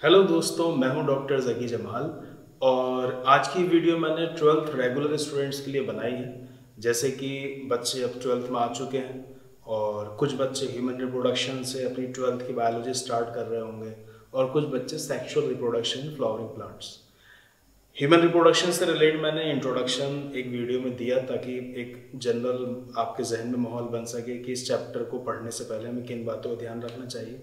Hello दोस्तों, मैं हूं डॉक्टर ज़की जमाल। और आज की वीडियो मैंने 12th रेगुलर स्टूडेंट्स के लिए बनाई है। जैसे कि बच्चे अब 12th में आ चुके हैं और कुछ बच्चे ह्यूमन रिप्रोडक्शन से अपनी 12th की बायोलॉजी स्टार्ट कर रहे होंगे और कुछ बच्चे sexual reproduction flowering plants. Human reproduction से रिलेटेड मैंने इंट्रोडक्शन एक वीडियो में दिया ताकि एक जनरल आपके जहन में माहौल बन सके कि इस चैप्टर को पढ़ने से पहले हमें किन बातों का ध्यान रखना चाहिए।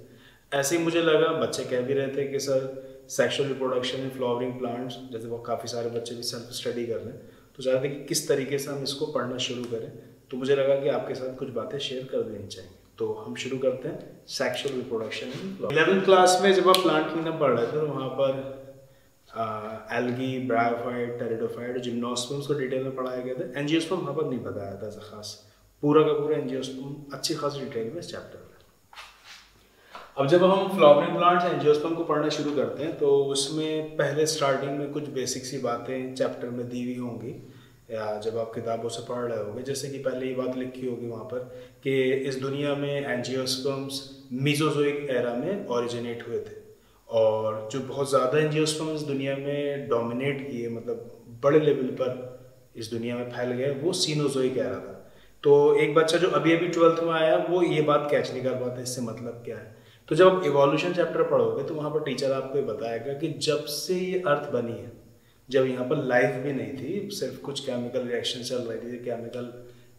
ऐसे ही मुझे लगा, बच्चे कह भी रहे थे कि sir sexual reproduction in flowering plants, जैसे वो काफ़ी सारे बच्चे भी सेल्फ स्टडी कर रहे हैं, तो चाहते थे कि किस तरीके से हम इसको पढ़ना शुरू करें। तो मुझे लगा कि आपके साथ कुछ बातें शेयर कर देनी चाहिए। तो हम शुरू करते हैं sexual reproduction in 11th class में जब आप प्लांट किंगडम पढ़ रहे थे तो वहाँ पर एल्गी, ब्रायोफाइट, टेरिडोफाइट, जिम्नोस्पर्म्स को डिटेल में पढ़ाया गया था। एंजियोस्पर्म वहाँ पर नहीं बताया था ऐसा खास, पूरा का पूरा एंजियोस्पर्म अच्छी खासी डिटेल में इस चैप्टर में। अब जब हम फ्लावरिंग प्लांट्स एंजियोस्पर्म को पढ़ना शुरू करते हैं तो उसमें पहले स्टार्टिंग में कुछ बेसिक सी बातें चैप्टर में दी हुई होंगी या जब आप किताबों से पढ़ रहे होंगे। जैसे कि पहले ये बात लिखी होगी वहाँ पर कि इस दुनिया में एंजियोस्पर्म्स मीजोजोइक एरा में ओरिजिनेट हुए थे और जो बहुत ज़्यादा एंजियोस्पर्म इस दुनिया में डोमिनेट किए, मतलब बड़े लेवल पर इस दुनिया में फैल गए, वो सीनोजोइक एरा था। तो एक बच्चा जो अभी अभी 12th में आया वो ये बात कैच नहीं कर पाता इससे मतलब क्या है। तो जब आप इवोल्यूशन चैप्टर पढ़ोगे तो वहाँ पर टीचर आपको ये बताएगा कि जब से ये अर्थ बनी है, जब यहाँ पर लाइफ भी नहीं थी, सिर्फ कुछ केमिकल रिएक्शन चल रही थी, केमिकल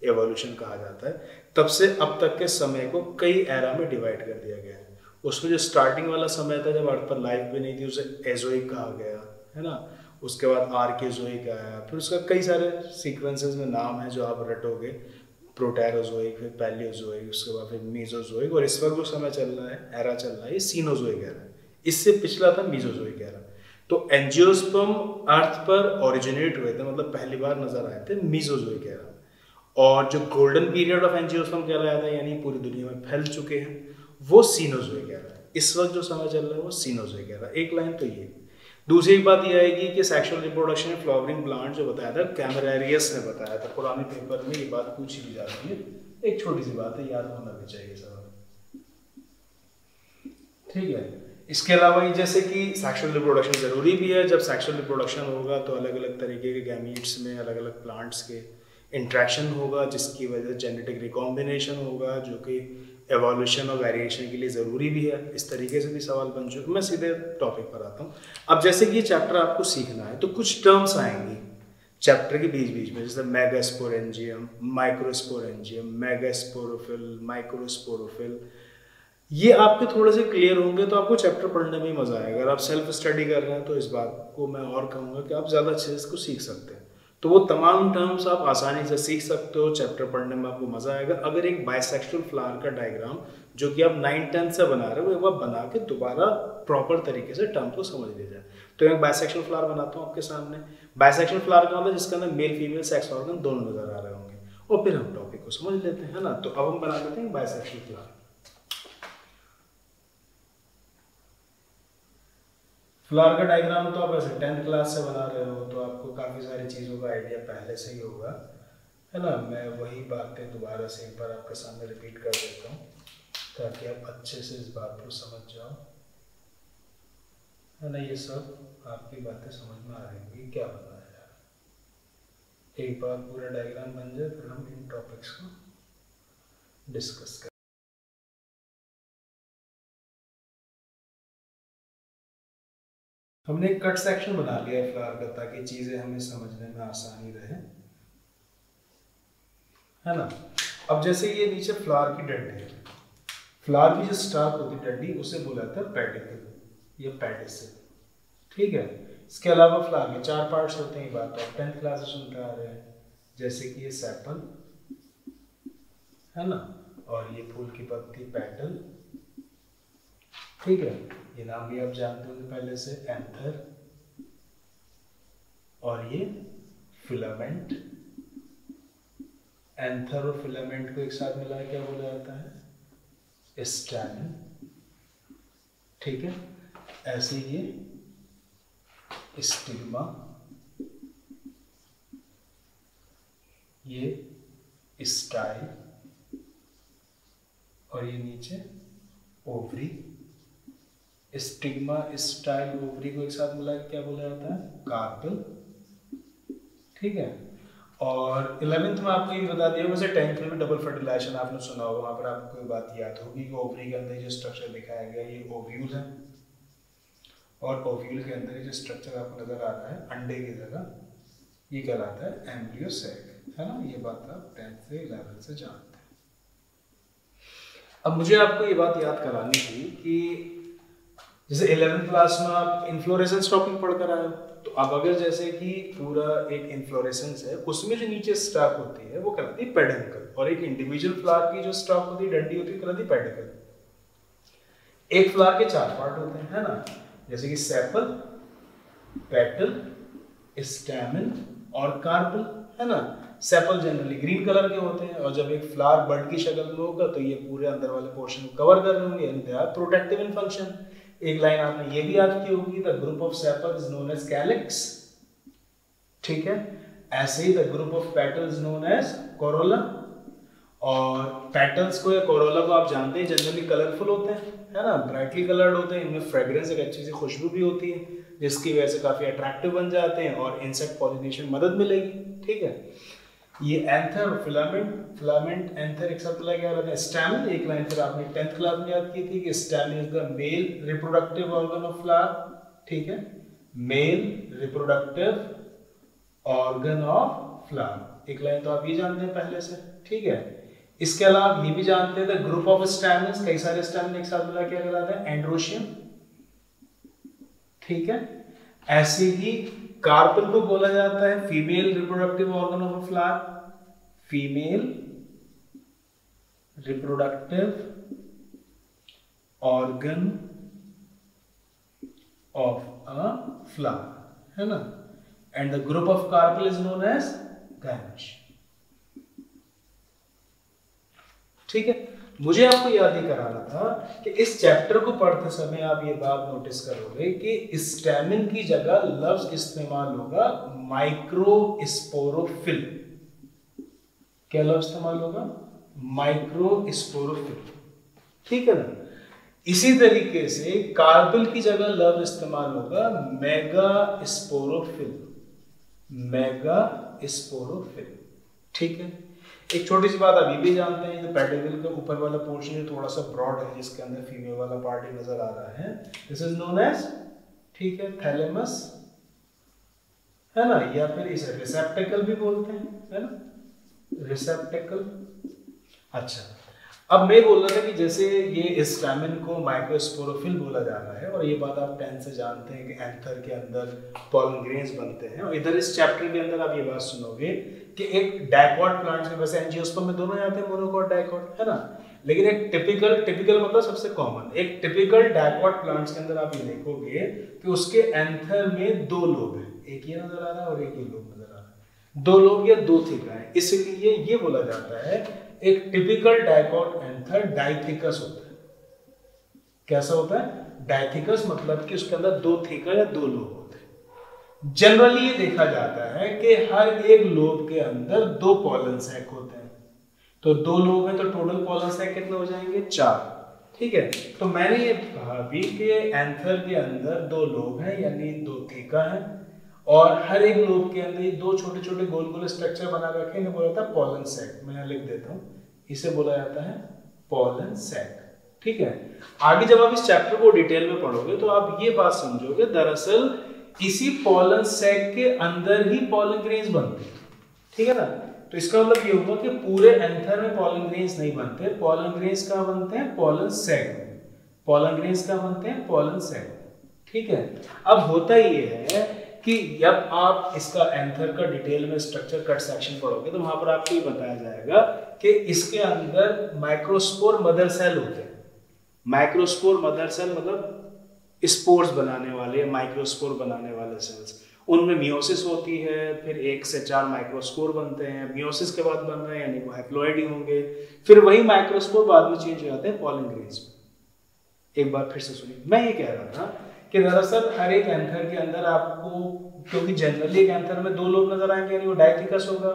एवोल्यूशन कहा जाता है, तब से अब तक के समय को कई एरा में डिवाइड कर दिया गया है। उसमें जो स्टार्टिंग वाला समय था जब अर्थ पर लाइफ भी नहीं थी, उसे एजोइक कहा गया है ना। उसके बाद आर्केजोइक आया, फिर उसका कई सारे सीक्वेंसेस में नाम है जो आप रटोगे, प्रोटेरोजोइक, फिर पैलियोजोइक, उसके बाद फिर मीजोजोइक, और इस वक्त जो समय चल रहा है, एरा चल रहा है, ये सीनोजोइक एरा है। इससे पिछला था मीजोजोइक एरा। तो एंजियोस्पर्म अर्थ पर ओरिजिनेट हुए थे, मतलब पहली बार नजर आए थे मीजोजोइक एरा। और जो गोल्डन पीरियड ऑफ एंजियोस्पर्म कहलाया था, यानी पूरी दुनिया में फैल चुके हैं, वो सीनोजोइक एरा है। इस वक्त जो समय चल रहा है वो सीनोजोइक एरा। एक लाइन तो ये। दूसरी बात यह आएगी कि sexual reproduction in flowering plant जो बताया था, कैमरेरियस ने बताया था। पुराने पेपर में ये बात पूछी भी जाती है, एक छोटी सी बात है, याद होना भी चाहिए सब। ठीक है। इसके अलावा ये जैसे कि सेक्सुअल रिप्रोडक्शन जरूरी भी है। जब सेक्सुअल रिप्रोडक्शन होगा तो अलग अलग तरीके के गैमीट्स में अलग अलग प्लांट्स के इंट्रैक्शन होगा, जिसकी वजह से जेनेटिक रिकॉम्बिनेशन होगा, जो कि एवोल्यूशन और वेरिएशन के लिए ज़रूरी भी है। इस तरीके से भी सवाल बन चुके। मैं सीधे टॉपिक पर आता हूँ। अब जैसे कि ये चैप्टर आपको सीखना है तो कुछ टर्म्स आएंगी चैप्टर के बीच बीच में, जैसे मेगास्पोरेंजियम, माइक्रोस्पोरेंजियम, मेगास्पोरोफिल, माइक्रोस्पोरोफिल। ये आपके थोड़े से क्लियर होंगे तो आपको चैप्टर पढ़ने में ही मजा आएगा। अगर आप सेल्फ स्टडी कर रहे हैं तो इस बात को मैं और कहूँगा कि आप ज़्यादा अच्छे से इसको सीख सकते हैं। तो वो तमाम टर्म्स आप आसानी से सीख सकते हो, चैप्टर पढ़ने में आपको मजा आएगा। अगर एक बाइसेक्सुअल फ्लावर का डायग्राम जो कि आप 9th-10th से बना रहे हो, एक बार बना के दोबारा प्रॉपर तरीके से टर्म को समझ लिया जाए। तो मैं बाइसेक्सुअल फ्लावर बनाता हूँ आपके सामने। बाइसेक्सुअल फ्लावर का मतलब जिसके अंदर मेल फीमेल सेक्स ऑर्गन दोनों नजर आ रहे होंगे, और फिर हम टॉपिक को समझ लेते हैं, है ना। तो अब हम बना लेते हैं बाइसेक्सुअल फ्लावर। फ्लावर का डायग्राम तो आप वैसे 10th क्लास से बना रहे हो तो आपको काफ़ी सारी चीज़ों का आइडिया पहले से ही होगा, है ना। मैं वही बातें दोबारा से एक बार आपके सामने रिपीट कर देता हूँ ताकि आप अच्छे से इस बात को समझ जाओ, है ना। ये सब आपकी बातें समझ में आ रही होंगी क्या बना है यार। एक बार पूरा डायग्राम बन जाए फिर हम इन टॉपिक्स को डिस्कस करें। हमने एक कट सेक्शन बना लिया है फ्लावर का ताकि चीज़ें हमें समझने में आसानी रहे, है ना। अब जैसे ये नीचे फ्लावर की डंडी है, फ्लावर की जो स्टार्क होती है डंडी, उसे बोला जाता है पेडिकल या पेडिसिल। ठीक है। इसके अलावा फ्लावर के 4 पार्ट्स होते हैं, ये बात आप 10th क्लास से सुनते आ रहे हैं। जैसे कि ये सेपल, है ना, और ये फूल की पत्ती पेटल। ठीक है। ये नाम भी आप जानते होंगे पहले से, एंथर, और ये फिलामेंट। एंथर और फिलामेंट को एक साथ मिला क्या बोला जाता है, स्टैमेन। ठीक है। ऐसे ये स्टिग्मा, ये स्टाइल, और ये नीचे ओवरी, स्टिग्मा स्टाइल ओवरी को एक साथ मिला के क्या बोला जाता है? कार्पेल। ठीक है। और 11th में आपको ये बता दिया, वैसे 10th में भी डबल फर्टिलाइजेशन आपने सुना होगा, वहाँ पर आपको कोई बात याद होगी कि ओवरी के अंदर जो स्ट्रक्चर दिखाया गया ये ओव्यूल है, और ओव्यूल के अंदर जो स्ट्रक्चर आपको नजर आ रहा है अंडे की जगह, ये कहलाता है एम्ब्रियो सैक, है ना। ये बात आप 10th से 11th से जानते हैं। अब मुझे आपको ये बात याद करानी थी कि जैसे 11th क्लास में आप इन्फ्लोरेसेंस टॉपिक पढ़कर आए हो, तो अब अगर जैसे कि पूरा एक इन्फ्लोरेसेंस है, उसमें जो नीचे स्टॉक होती है वो कहलाती है पेडिकल, और एक इंडिविजुअल फ्लावर की जो स्टॉक होती है, डंडी होती है, कहलाती है पेडिकल। एक फ्लावर के 4 पार्ट होते हैं, है ना, जैसे कि सेपल, पेटल, स्टैमेन और कार्पल, है ना। सेपल जनरली ग्रीन कलर के होते हैं, और जब एक फ्लावर बड की शक्ल में होगा तो ये पूरे अंदर वाले पोर्शन को कवर कर रहे होंगे, and they are protective in function. एक लाइन आपने ये भी याद की होगी, the group of sepal is known as calyx, ठीक है। ऐसे ही the group of petals known as corolla, और पेटल्स को या कोरोला को आप जानते हैं जनरली कलरफुल होते हैं, है ना, ब्राइटली कलर्ड होते हैं, इनमें फ्रेग्रेंस एक अच्छी सी खुशबू भी होती है, जिसकी वजह से काफी अट्रैक्टिव बन जाते हैं और इंसेक्ट पॉलिनेशन मदद मिलेगी, ठीक है। ये एंथर, फिलामेंट एंथर एक साथ क्या रहता है? स्टैमेन। एक लाइन फिर आपने 10th क्लास में याद की थी कि stamen is the mail reproductive organ of flower, ठीक है, mail reproductive organ of flower. एक लाइन तो आप ये जानते हैं पहले से, ठीक है। इसके अलावा ये भी जानते हैं द ग्रुप ऑफ स्टैमेन्स, कई सारे स्टैमेन एक साथ मिला क्या कहलाता है? एंड्रोशियम, ठीक है। ऐसे ही कार्पल को बोला जाता है female reproductive organ of a flower, female reproductive organ of a flower, है ना, and the group of carpel is known as gynoecium, ठीक है। मुझे आपको याद ही कराना था कि इस चैप्टर को पढ़ते समय आप ये बात नोटिस करोगे कि स्टैमेन की जगह लफ्ज इस्तेमाल होगा माइक्रोस्पोरोफिल। क्या लफ्ज इस्तेमाल होगा? माइक्रोस्पोरोफिल, ठीक है ना। इसी तरीके से कार्पेल की जगह लफ्ज इस्तेमाल होगा मेगास्पोरोफिल, मेगास्पोरोफिल, ठीक है। एक छोटी सी बात आप ये भी जानते हैं, ये पेडिकल का ऊपर वाला पोर्शन थोड़ा सा ब्रॉड है, जिसके अंदर फीमेल वाला पार्ट ही नजर आ रहा है, दिस इज नोन एज, ठीक है, थैलेमस, है ना, या फिर इसे रिसेप्टेकल भी बोलते हैं, है ना, रिसेप्टेकल। अच्छा, अब मैं बोल रहा था कि जैसे ये स्टैमेन को माइक्रोस्पोरोफिल बोला जा रहा है, और ये बात आप 10th से जानते हैं कि एंथर के अंदर पॉलन ग्रेन्स बनते हैं, और इधर इस चैप्टर के अंदर आप ये बात सुनोगे कि एक डाइकॉट प्लांट्स में, वैसे एंजियोस्पर्म में दोनों आते हैं, मोनोकॉट डाइकॉट, है ना, लेकिन एक टिपिकल मतलब सबसे कॉमन, एक टिपिकल डाइकॉट प्लांट्स के अंदर आप ये देखोगे कि उसके एंथर में 2 लोब है, एक ये नजर आ रहा है और एक ये लोब नजर आ रहा है, 2 लोब या 2 थिका है, इसलिए ये बोला जाता है एक टिपिकल डाइकॉट एंथर डाइथिकस होता है। कैसा होता है? डाइथिकस, मतलब कि उसके अंदर 2 थिका या 2 लोब होते हैं। जनरली ये देखा जाता है कि हर एक लोब के अंदर 2 पॉलन सैक होते हैं, तो 2 लोब है तो टोटल पॉलन सैक कितने हो जाएंगे? 4, ठीक है। तो मैंने ये कहा भी कि एंथर के अंदर 2 लोब है, यानी 2 थिका है, और हर एक लोब के अंदर ये 2 छोटे छोटे गोल गोल स्ट्रक्चर बना रखे हैं, इन्हें बोला जाता है पॉलन सैक। मैं लिख देता हूँ, इसे बोला जाता है पॉलन सैक, ठीक है। आगे जब आप इस चैप्टर को डिटेल में पढ़ोगे तो आप ये बात समझोगे, दरअसल इसी पॉलन सैक के अंदर ही पॉलन ग्रेन्स बनते हैं, ठीक है ना। तो इसका मतलब ये हुआ कि पूरे एंथर में पॉलन ग्रेन्स नहीं बनते, पॉलन ग्रेन्स कहाँ बनते हैं? पॉलन सैक में। पॉलन ग्रेन्स कहाँ बनते हैं? पॉलन सैक, ठीक है। अब होता ये है कि जब आप इसका एंथर का डिटेल में स्ट्रक्चर कट सेक्शन पढ़ोगे तो वहां पर आपको ये बताया जाएगा कि इसके अंदर माइक्रोस्पोर मदर सेल होते हैं। माइक्रोस्पोर मदर सेल मतलब स्पोर्स बनाने वाले, माइक्रोस्पोर बनाने वाले सेल्स, उनमें मियोसिस होती है, फिर 1 से 4 माइक्रोस्पोर बनते हैं, मियोसिस के बाद बन रहे हैं यानी वो हैप्लॉइड ही होंगे, फिर वही माइक्रोस्पोर बाद में चेंज हो जाते हैं पॉलन ग्रेन्स में। एक बार फिर से सुनिए, मैं ये कह रहा था कि दरअसल हर एक एंथर के अंदर आपको, क्योंकि जनरली एक एंथर में 2 लोब नजर आएंगे यानी वो डाइथिकस होगा,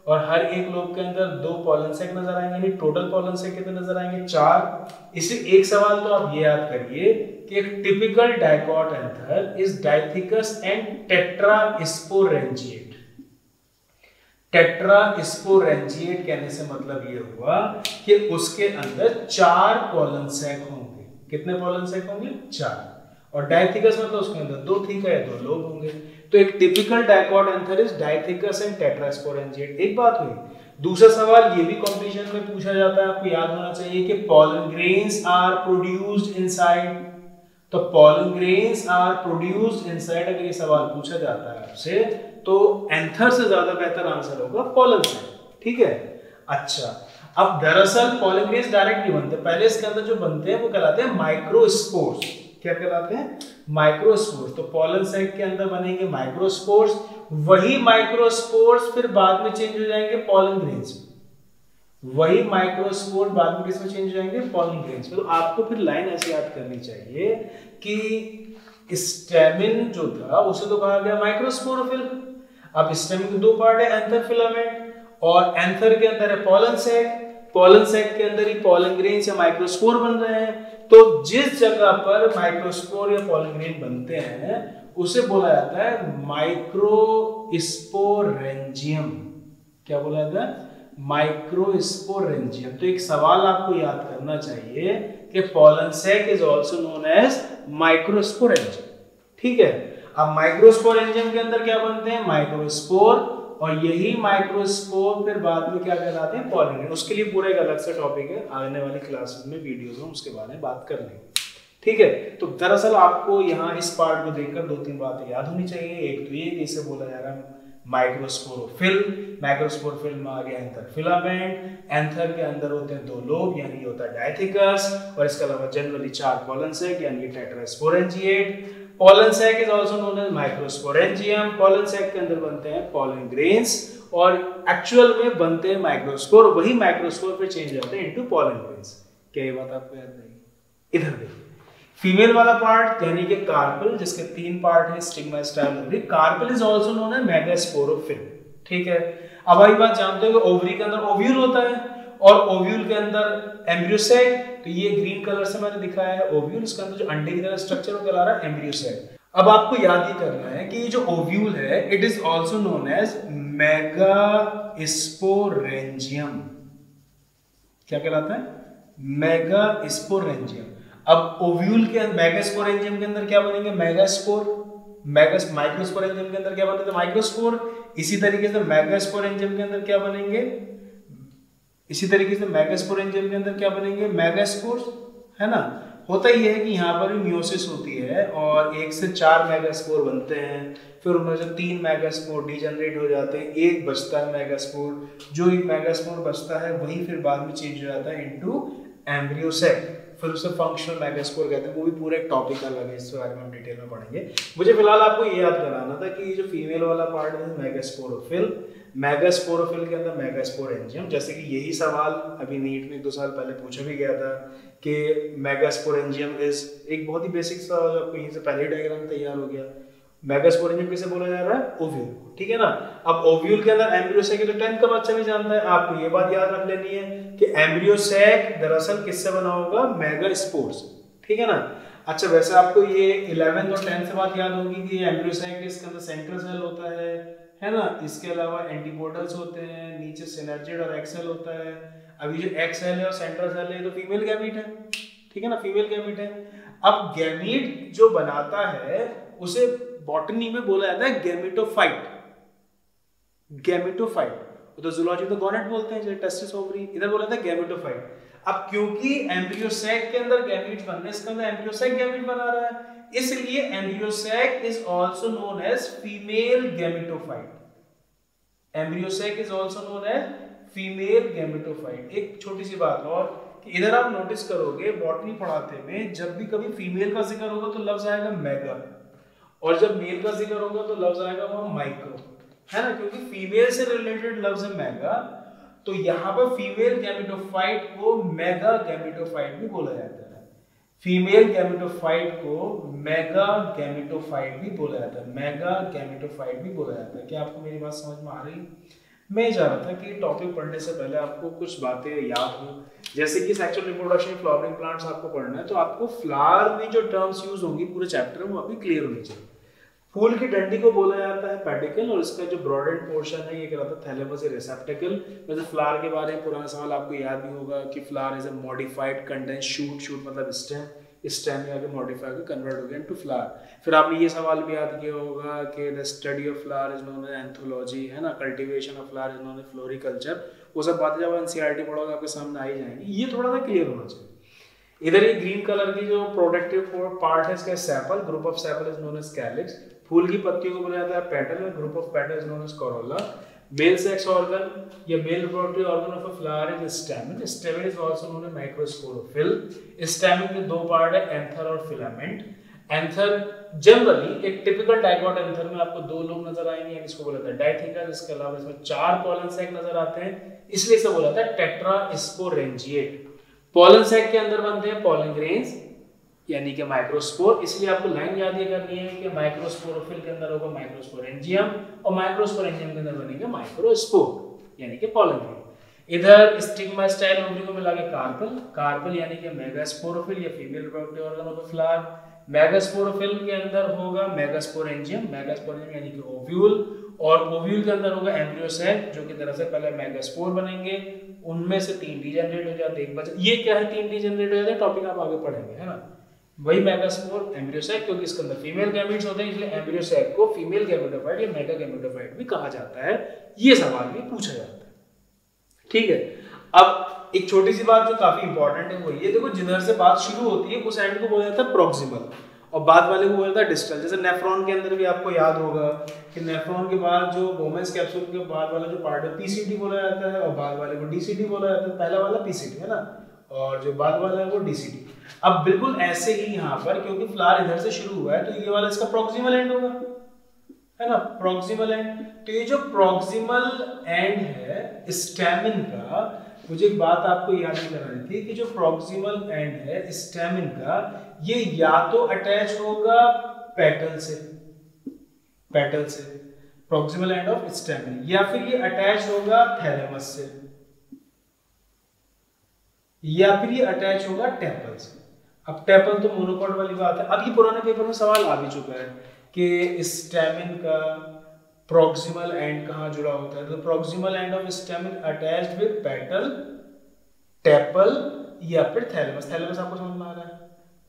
और हर एक लोब के अंदर 2 पॉलन सैक नजर आएंगे, यानी टोटल पॉलन सैक कितने नजर आएंगे? 4। इसे एक सवाल तो आप ये याद करिए कि एक typical dicot anther is डाइथिकस and tetrasporangiate. Tetrasporangiate कहने से मतलब ये हुआ कि उसके अंदर 4 पोलन सैक होंगे। कितने पोलन सैक होंगे? 4। और डाइथिकस मतलब उसके अंदर 2 थीका या 2 लोब होंगे। तो एक typical dicot anther is डाइथिकस and tetrasporangiate. एक बात हुई। दूसरा सवाल ये भी कंपटीशन में पूछा जाता है, आपको याद होना चाहिए कि pollen grains are produced inside. तो pollen grains are produced inside अगर ये सवाल पूछा जाता है आपसे तो एंथर से ज्यादा बेहतर आंसर होगा पोलन से। ठीक है। अच्छा, अब दरअसल पोलन ग्रेन्स डायरेक्ट नहीं बनते, पहले इसके अंदर जो बनते हैं वो कहलाते हैं माइक्रोस्पोर्स। क्या कहलाते हैं? माइक्रोस्पोर्स। तो पोलन सैक के अंदर बनेंगे माइक्रोस्पोर्स, वही माइक्रोस्पोर्स फिर बाद में चेंज हो जाएंगे पोलन ग्रेन्स में। वही माइक्रोस्पोर बाद में किसमें चेंज हो जाएंगे? पोलन ग्रेन्स में। तो आपको फिर लाइन ऐसे याद करनी चाहिए कि स्टेमिन जो था उसे तो कहा गया माइक्रोस्पोरोफिल। अब स्टेमिन के 2 पार्ट है, एंथर फिलामेंट और एंथर के अंदर है पोलन सैक। पोलन सैक के अंदर ही पोलन ग्रेन्स या माइक्रोस्पोर बन रहे हैं। तो जिस जगह पर माइक्रोस्पोर या पोलन ग्रेन बनते हैं उसे बोला जाता है माइक्रोस्पोरेंजियम। क्या बोला जाता है? माइक्रोस्पोरेंजियम। तो एक सवाल आपको याद करना चाहिए कि pollen sac is also known as microsporangium. ठीक है। अब माइक्रोस्पोरेंजियम के अंदर क्या बनते हैं? माइक्रोस्पोर, और यही माइक्रोस्पोर फिर बाद में क्या कहलाते हैं? Pollen grain. उसके लिए पूरा एक अलग से टॉपिक है, आने वाली क्लासेस में वीडियोस में उसके बारे में बात कर लेंगे। ठीक है। तो दरअसल आपको यहाँ इस पार्ट को देखकर 2-3 बातें याद होनी चाहिए। एक तो ये कि इसे बोला जा रहा है माइक्रोस्पोरोफिल। माइक्रोस्पोरोफिल में आ गया एंथर फिलामेंट। एंथर के अंदर होते हैं 2 लोब यानी ये होता है डाइथिकस, और इसके अलावा जनरली 4 पोलन सैक यानी tetrasporangiate. Pollen sac is also known as microsporangium. Pollen sac के अंदर बनते हैं पोलन ग्रेन्स और एक्चुअल में बनते हैं माइक्रोस्पोर, वही माइक्रोस्पोर पे चेंज होते हैं इनटू पोलन ग्रेन्स। क्या ये बात आपको याद नहीं? इधर देखिए, फीमेल वाला पार्ट यानी कि कार्पल, जिसके 3 पार्ट है, stigma, style, ovary. Carpel is also known as megasporophyll. ठीक है। अब आई बात जानते हो कि ओवरी के अंदर ओव्यूल होता है और ओव्यूल के अंदर एम्ब्रियो सैक। तो ये ग्रीन कलर से मैंने दिखाया है ओव्यूल, इसके अंदर जो अंडे की तरह स्ट्रक्चर वो कहला रहा है एम्ब्रियो सैक। अब आपको याद ही करना है कि ये जो ओव्यूल है it is also known as megasporangium. क्या कहलाता है? मेगास्पोरेंजियम। अब ओव्यूल के मेगास्पोरेंजियम के अंदर क्या बनेंगे? मेगास्पोर। माइक्रोस्पोरेंजियम के अंदर क्या बनते थे? माइक्रोस्पोर। इसी तरीके से मेगास्पोरेंजियम के अंदर क्या बनेंगे? इसी तरीके से मेगास्पोरेंजियम के अंदर क्या बनेंगे? मेगास्पोर्स, है ना। होता ही है कि यहाँ पर भी मियोसिस होती है और 1 से 4 मेगास्पोर बनते हैं, फिर उनमें से 3 मेगास्पोर डीजनरेट हो जाते हैं, एक बचता है मेगास्पोर। जो एक मेगास्पोर बचता है वही फिर बाद में चेंज हो जाता है इनटू एम्ब्रियो सैक, फिर उसे फंक्शनल मेगास्पोर कहते हैं। वो भी पूरा एक टॉपिक अलग है, इसके बारे में हम डिटेल में पढ़ेंगे। मुझे फिलहाल आपको ये याद कराना था कि ये जो फीमेल वाला पार्ट है मेगास्पोरोफिल, मेगास्पोरोफिल के अंदर मेगास्पोरेंजियम। जैसे कि यही सवाल अभी नीट में 1-2 साल पहले पूछा भी गया था कि मेगास्पोरेंजियम इज, एक बहुत ही बेसिक सा आपको यहीं से पहले डायग्राम तैयार हो गया। मेगास्पोरेंजियम किसे बोला जा रहा है? ओव्यूल। ठीक है ना। अब ओव्यूल के अंदर एम्ब्रियो सैक, तो 10th का बच्चा भी जानता है। आपको ये बात याद रख लेनी है कि एम्ब्रियो सैक दरअसल किससे बना होगा? मेगास्पोर से। ठीक है ना। अच्छा, वैसे आपको ये 11th और 10th से बात याद होगी कि एम्ब्रियो सैक इसके अंदर सेंट्रल सेल होता है ना। इसके अलावा एंटीपोडल्स होते हैं, नीचे सिनर्जिड और एक्सेल होता है। अभी जो एक्सेल है और सेंट्रल सेल है तो फीमेल गैमीट है। ठीक है ना, फीमेल गैमीट है। अब गैमीट जो बनाता है उसे बॉटनी में बोला जाता है गैमेटोफाइट। गैमेटोफाइट, तो जूलॉजी में तो गॉनेट बोलते हैं, जैसे टेस्टिस, ओवरी, इधर बोला जाता है गैमेटोफाइट। अब क्योंकि एम्ब्रियो सैक के अंदर गैमीट्स बन रहे हैं, इसके अंदर एम्ब्रियो सैक गैमीट बना रहा है, इसलिए embryo sac is also known as female gametophyte. Embryo sac is also known as female gametophyte. एक छोटी सी बात और कि इधर आप नोटिस करोगे बॉटनी पढ़ाते में जब भी कभी फीमेल का जिक्र होगा तो लफ्ज आएगा मेगा, और जब मेल का जिक्र होगा तो लफ्ज आएगा वो माइक्रो, है ना, क्योंकि फीमेल से रिलेटेड लफ्ज है मेगा। तो यहाँ पर फीमेल गैमेटोफाइट को मेगा गैमेटोफाइट भी बोला जाता है। फीमेल गैमेटोफाइट को मेगा गैमेटोफाइट भी बोला जाता है, मेगा गैमेटोफाइट भी बोला जाता है। क्या आपको मेरी बात समझ में आ रही है? मैं ये चाह रहा था कि टॉपिक पढ़ने से पहले आपको कुछ बातें याद हो, जैसे कि सेक्सुअल रिप्रोडक्शन फ्लावरिंग प्लांट्स आपको पढ़ना है, तो आपको फ्लावर में जो टर्म्स यूज होंगी पूरे चैप्टर में वो आपकी क्लियर होनी चाहिए। फूल की डंडी को बोला जाता है पेडिकल, और इसका जो ब्रॉडेंड पोर्शन है ये कहलाता है थैलेमस या रिसेप्टेकल। वैसे फ्लावर के बारे में पुराना सवाल आपको याद भी होगा कि flower is a modified condense shoot, shoot मतलब स्टेम, स्टेम में आके मॉडिफाई होकर कन्वर्ट हो गया इनटू फ्लावर। फिर आपने ये सवाल भी याद किया होगा कि the study of flower is known as anthology, है ना, cultivation of flower is known as floriculture. वो सब बातें जब एनसीईआरटी पढ़ोगे आपके सामने आ ही जाएंगी, ये थोड़ा सा क्लियर होना चाहिए। इधर ये ग्रीन कलर की जो प्रोडक्टिव पार्ट है इसका sepal, group of sepal is known as calyx. फूल की पत्तियों को बोला जाता है petal, group of petal is known as corolla. Male sex organ या male reproductive organ of a flower is stamen, stamen is also known as microsporophyll. Stamen में दो पार्ट है, एंथर और फिलामेंट। एंथर जनरली एक typical dicot anther में आपको दो lobe नजर आएंगे, इसको बोला जाता है डाइथिकस। इसके अलावा इसमें 4 पॉलन सैक नजर आते हैं, इसलिए इसे बोला जाता है टेट्रास्पोरेंजिएट। पॉलन सैक के अंदर बनते हैं पॉलन ग्रेन्स यानी कि माइक्रोस्पोर, इसलिए आपको लाइन याद ये करनी है कि माइक्रोस्पोरोफिल के अंदर होगा माइक्रोस्पोरेंजियम और माइक्रोस्पोरेंजियम के अंदर बनेंगे माइक्रोस्पोर यानी कि पॉलन ग्रेन। इधर स्टिग्मा स्टाइल ओवरी को मिला के कार्पल, कार्पल यानी कि मेगास्पोरोफिल या female reproductive organ of the flower. Megasporophyll के अंदर होगा मेगास्पोरेंजियम, मेगास्पोरेंजियम यानी कि ओव्यूल, और ओव्यूल के अंदर होगा एम्ब्रियो सैक जो कि दरअसल पहले मेगास्पोर बनेंगे, उनमें से 3 डीजेनरेट हो जाते हैं, एक बचा। ये क्या है 3 डीजेनरेट हो जाते हैं, टॉपिक आप आगे पढ़ेंगे, है ना। वही मेगास्पोर एम्ब्रियो सैक, क्योंकि इसके अंदर फीमेल गैमेट्स होते हैं इसलिए एम्ब्रियो सैक को फीमेल गैमेटोफाइट या मेगा गैमेटोफाइट भी कहा जाता है। ये सवाल भी पूछा जाता है, ठीक है। अब एक छोटी सी बात जो काफी इंपॉर्टेंट है वो ये देखो, जिधर से बात शुरू होती है उस एंड को बोला जाता है प्रोक्सिमल और बाद वाले को बोला जाता है डिस्टल। जैसे नेफ्रॉन के अंदर भी आपको याद होगा कि नेफ्रॉन के बाद जो बोमेंस कैप्सूल के बाद वाला जो पार्ट है पीसीटी बोला जाता है और बाद वाले को डीसीटी बोला जाता है। पहला वाला पीसीटी है ना, और जो बाद वाला है वो डीसीटी। अब बिल्कुल ऐसे ही यहाँ पर, क्योंकि फ्लावर इधर से शुरू हुआ है तो ये वाला इसका प्रोक्सिमल एंड होगा, है ना, प्रोक्सिमल एंड। तो ये जो प्रोक्सिमल एंड है स्टैमिन का, मुझे एक बात आपको याद करानी थी कि जो प्रोक्सिमल एंड है स्टैमिन का, ये या तो अटैच होगा पेटल से, पेटल से प्रोक्सिमल एंड ऑफ स्टैमिन, या फिर ये अटैच होगा थैलेमस से, या फिर ये अटैच होगा टेपल से। अब टेपल तो मोनोकॉट वाली बात है। अब ये पुराने पेपर में सवाल आ भी चुका है कि स्टैमिन का प्रोक्सिमल एंड कहाँ जुड़ा होता है, तो proximal end of stamen attached with petal, tepal या फिर थैलेमस। थैलेमस आपको समझ में आ रहा है,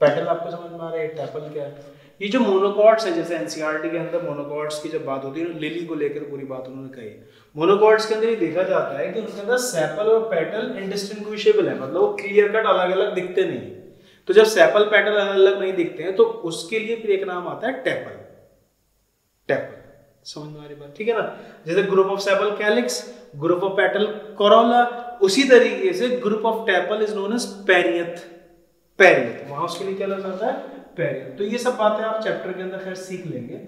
पेटल आपको समझ में आ रहा है, टेपल क्या है। ये जो मोनोकॉट्स है, जैसे एनसीईआरटी के अंदर मोनोकॉट्स की जब बात होती है, लिली को लेकर पूरी बात उन्होंने कही। मोनोकॉट्स के अंदर ये देखा जाता है कि उनके अंदर सेपल और पेटल इनडिस्टिंग्विशेबल है, मतलब वो क्लियर कट अलग अलग दिखते नहीं। तो जब सेपल पेटल अलग अलग नहीं दिखते हैं तो उसके लिए फिर एक नाम आता है टेपल, टेपल। समझ में आ रही बात, ठीक है ना। जैसे group of sepal calyx, group of petal corolla, उसी तरीके से group of tepal is known as perianth, perianth वहां उसके लिए क्या लग जाता है पेरियथ। तो ये सब बातें आप चैप्टर के अंदर खैर सीख लेंगे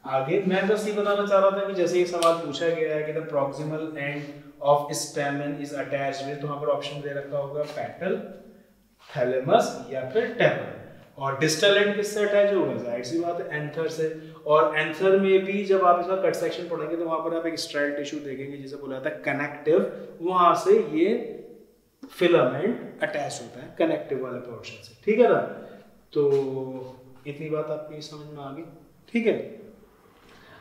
आगे। मैं बस ये बताना चाह रहा था कि जैसे ये सवाल पूछा गया है कि the proximal end of stamen is attached with, तो वहां पर ऑप्शन दे रखा होगा पेटल, थैलेमस या फिर टेपल। और डिस्टल एंड किससे अटैच होगा, जाहिर सी बात है एंथर से। और एंथर में भी जब आप इसका कट सेक्शन पढ़ेंगे तो वहां पर आप एक स्ट्राइल टिश्यू देखेंगे जिसे बोला जाता है कनेक्टिव, वहां से ये फिलामेंट अटैच होता है कनेक्टिव वाले पोर्शन से, ठीक है ना। तो इतनी बात आपकी समझ में आ गई, ठीक है।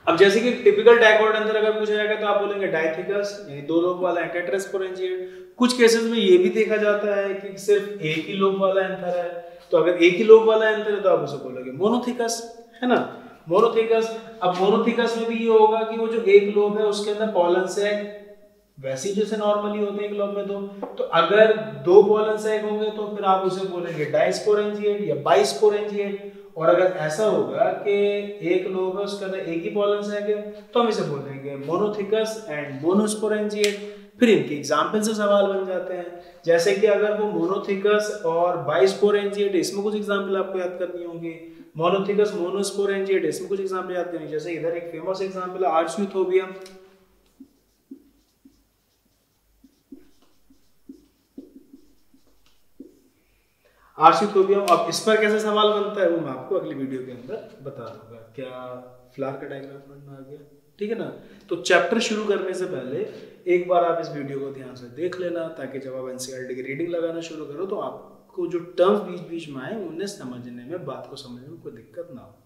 अब जैसे कि टिपिकल डाइगोट एंथर अगर पूछा जाएगा तो आप बोलेंगे डाइथिकस यानी 2 लोब वाला है, टेट्रास्पोरेंजिएट। कुछ केसेस में ये भी देखा जाता है कि सिर्फ एक ही लोब वाला एंथर है, तो अगर एक ही लोब वाला एंथर है तो आप उसे बोलोगे मोनोथिकस, है ना, मोनोथिकस। अब मोनोथिकस में भी ये होगा कि वो जो एक लोब है उसके अंदर पॉलन सैक वैसे ही जैसे नॉर्मली होते हैं एक लोब में दो, तो अगर 2 पॉलन सैक होंगे तो फिर आप उसे बोलेंगे डाइस्पोरेंजिएट या बाइस्पोरेंजिएट। और अगर ऐसा होगा कि एक लोब है उसके अंदर एक ही पॉलन सैक है तो हम इसे बोलेंगे मोनोथिकस एंड मोनोस्पोरेंजिएट। फिर इनके एग्जाम्पल से सवाल बन जाते हैं, जैसे कि अगर वो मोनोथिकस और बाइस्पोरेंजिएट, इसमें कुछ एग्जाम्पल आपको याद करनी होंगी। मोनोथिकस मोनोस्पोरेंजिएट, इसमें कुछ एग्जाम्पल याद करनी, जैसे इधर एक फेमस एग्जाम्पल है आर्चयूथोबियम। आर्चयूथोबियम, अब इस पर कैसे सवाल बनता है वो मैं आपको अगली वीडियो के अंदर बता दूंगा। क्या फ्लावर का डायग्राम समझ में आ गया? ठीक है ना। तो चैप्टर शुरू करने से पहले एक बार आप इस वीडियो को ध्यान से देख लेना, ताकि जब आप एनसीईआरटी की रीडिंग लगाना शुरू करो तो आपको जो टर्म्स बीच बीच में आए उन्हें समझने में, बात को समझने में कोई दिक्कत ना हो।